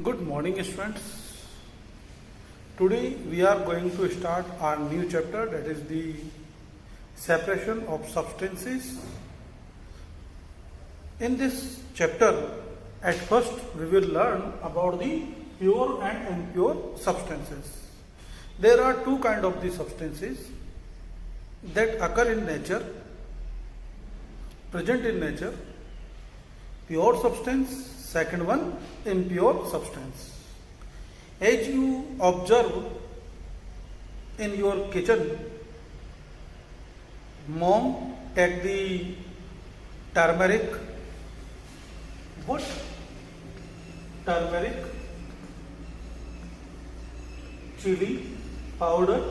Good morning, students. Today we are going to start our new chapter, that is the separation of substances. In this chapter, at first we will learn about the pure and impure substances. There are two kinds of the substances that occur in nature, present in nature. Pure substance, second one impure substance. As you observe in your kitchen, mom take the turmeric, what? Turmeric, chili powder,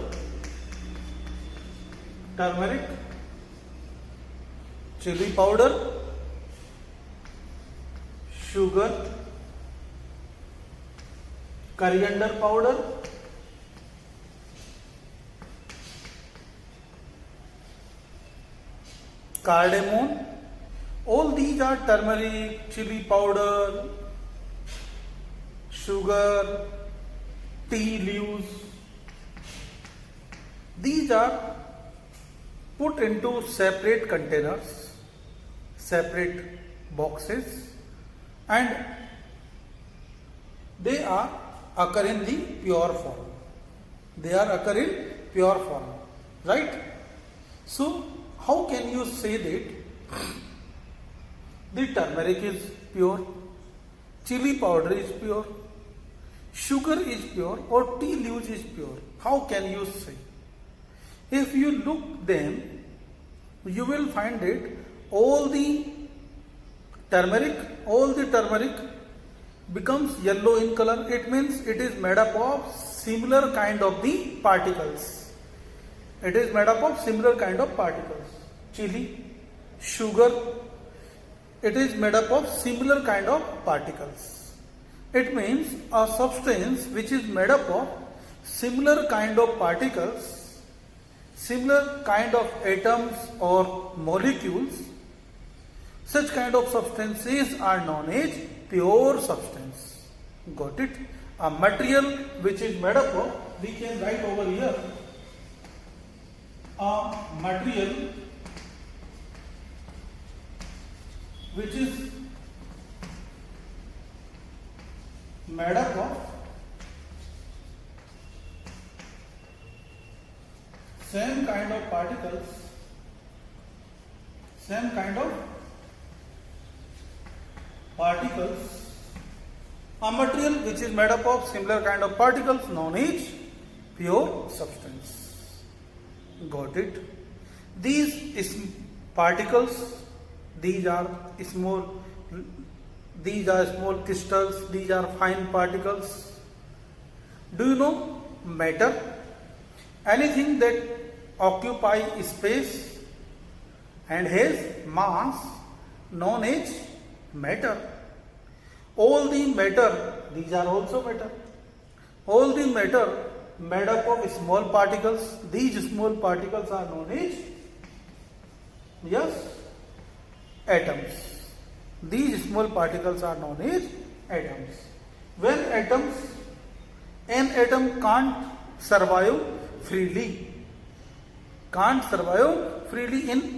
turmeric, chili powder, sugar, coriander powder, cardamom. All these are turmeric, chili powder, sugar, tea leaves. These are put into separate containers, separate boxes, and they are occur in the pure form. They are occur in pure form, right? So, how can you say that the turmeric is pure, chili powder is pure, sugar is pure, or tea leaves is pure? How can you say? If you look them, you will find that all the turmeric becomes yellow in color. It means it is made up of similar kind of the particles. It is made up of similar kind of particles. Chili, sugar, it is made up of similar kind of particles. It means a substance which is made up of similar kind of particles, similar kind of atoms or molecules. Such kind of substances are known as pure substance. Got it? A material which is made up of, we can write over here, a material which is made up of same kind of particles, same kind of particles, a material which is made up of similar kind of particles known as pure substance. Got it? These particles, these are small crystals, these are fine particles. Do you know matter? Anything that occupies space and has mass known as matter. All the matter, these are also matter. All the matter made up of small particles. These small particles are known as, yes, atoms. These small particles are known as atoms. When an atom can't survive freely,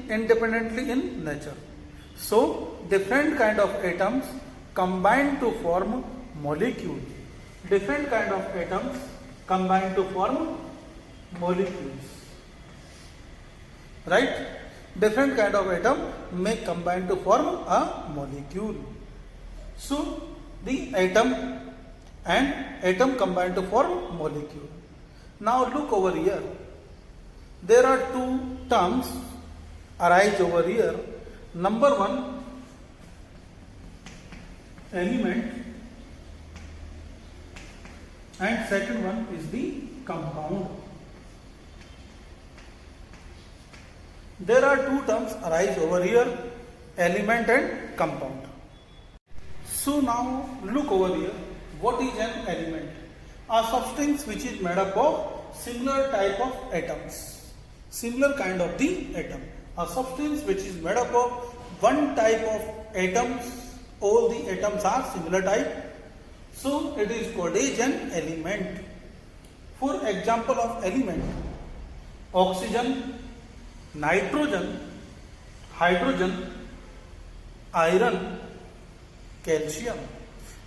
independently in nature. So, different kind of atoms combine to form molecule. Different kind of atoms combine to form molecules. Right? Different kind of atom may combine to form a molecule. So, the atom and atom combine to form molecule. Now, look over here. There are two terms arise over here. Number one, element, and second one is the compound. There are two terms arise over here, element and compound. So now look over here. What is an element? A substance which is made up of similar type of atoms, similar kind of the atom. A substance which is made up of one type of atoms, all the atoms are similar type. So it is called as an element. For example of element, oxygen, nitrogen, hydrogen, iron, calcium.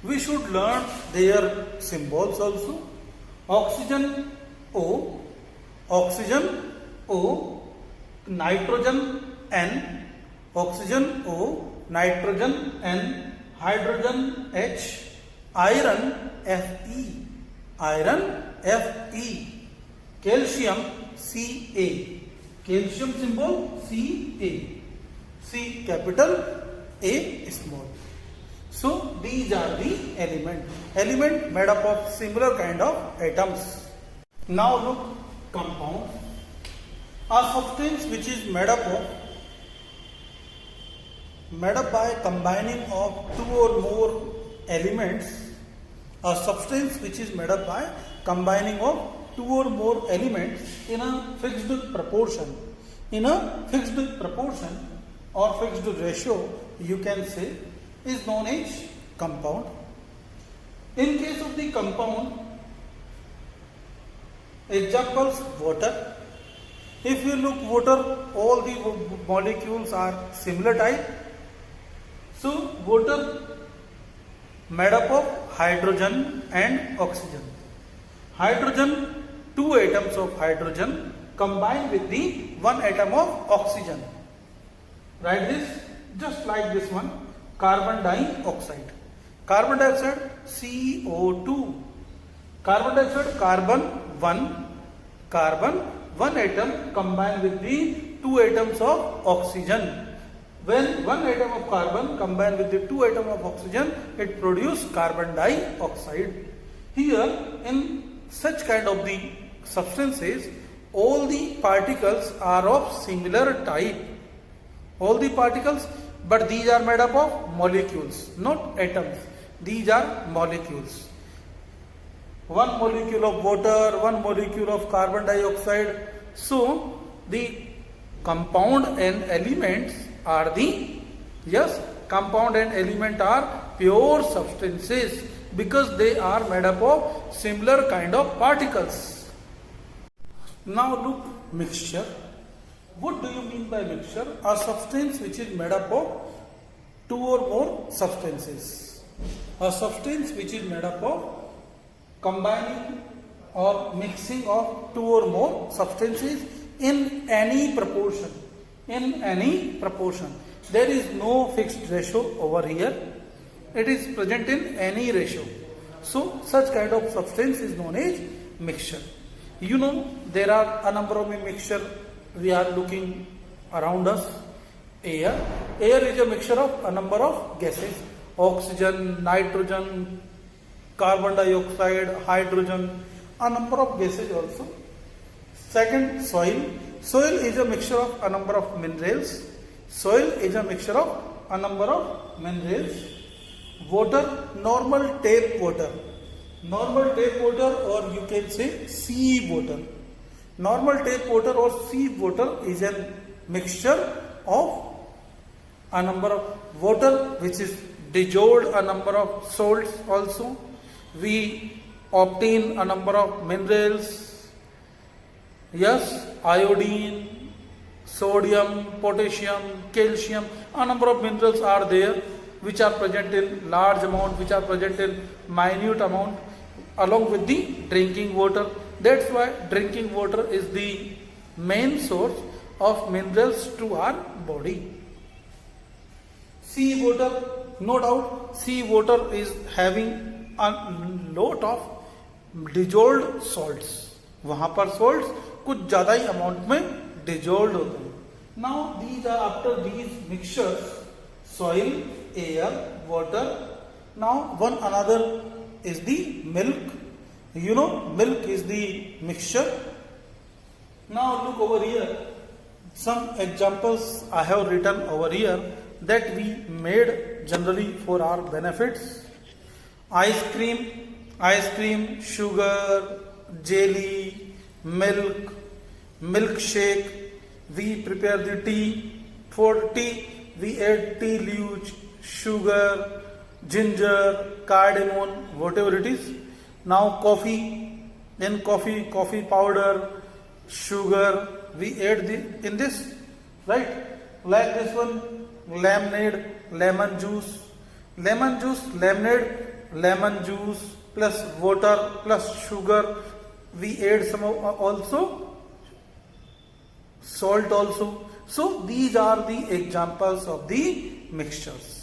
We should learn their symbols also. Oxygen O, oxygen O, nitrogen N, oxygen O, nitrogen N, hydrogen H, iron Fe, iron Fe, calcium Ca, calcium symbol Ca, C capital, A small. So these are the element made up of similar kind of atoms. Now look, compound, a substance which is made up by combining of two or more elements. A substance which is made up by combining of two or more elements in a fixed proportion. In a fixed proportion or fixed ratio, you can say, is known as compound. In case of the compound, examples, water. If you look water, all the molecules are similar type. So water made up of hydrogen and oxygen. Hydrogen, two atoms of hydrogen combined with the one atom of oxygen. Write this just like this one, carbon dioxide. Carbon dioxide CO2. Carbon dioxide, carbon, one atom combined with the two atoms of oxygen. When one atom of carbon combined with the two atoms of oxygen, it produces carbon dioxide. Here, in such kind of the substances, all the particles are of similar type. All the particles, but these are made up of molecules, not atoms. These are molecules. One molecule of water, one molecule of carbon dioxide. So, the compound and elements are compound and element are pure substances because they are made up of similar kind of particles. Now look, mixture. What do you mean by mixture? A substance which is made up of two or more substances. A substance which is made up of combining or mixing of two or more substances in any proportion. In any proportion. There is no fixed ratio over here. It is present in any ratio. So such kind of substance is known as mixture. You know, there are a number of mixture we are looking around us. Air is a mixture of a number of gases: oxygen, nitrogen, carbon dioxide, hydrogen, a number of gases also. Second, soil is a mixture of a number of minerals. Soil is a mixture of a number of minerals. Water, normal tap water, or you can say sea water. Normal tap water or sea water is a mixture of a number of water which is dissolved a number of salts also. We obtain a number of minerals, yes, iodine, sodium, potassium, calcium, a number of minerals are there which are present in large amount, which are present in minute amount along with the drinking water. That's why drinking water is the main source of minerals to our body. Sea water, no doubt, sea water is having a lot of dissolved salts. वहाँ पर salts कुछ ज़्यादा ही amount में dissolved होते हैं. Now these are, after these mixtures, soil, air, water. Now one another is the milk. You know, milk is the mixture. Now look over here. Some examples I have written over here that we made generally for our benefits. Ice cream, sugar, jelly, milk, milkshake. We prepare the tea. For tea, we add tea leaves, sugar, ginger, cardamom, whatever it is. Now coffee, in coffee powder, sugar, we add in this, right? Like this one, lemonade, lemon juice, lemonade, lemon juice plus water plus sugar. We add some also salt also. So these are the examples of the mixtures.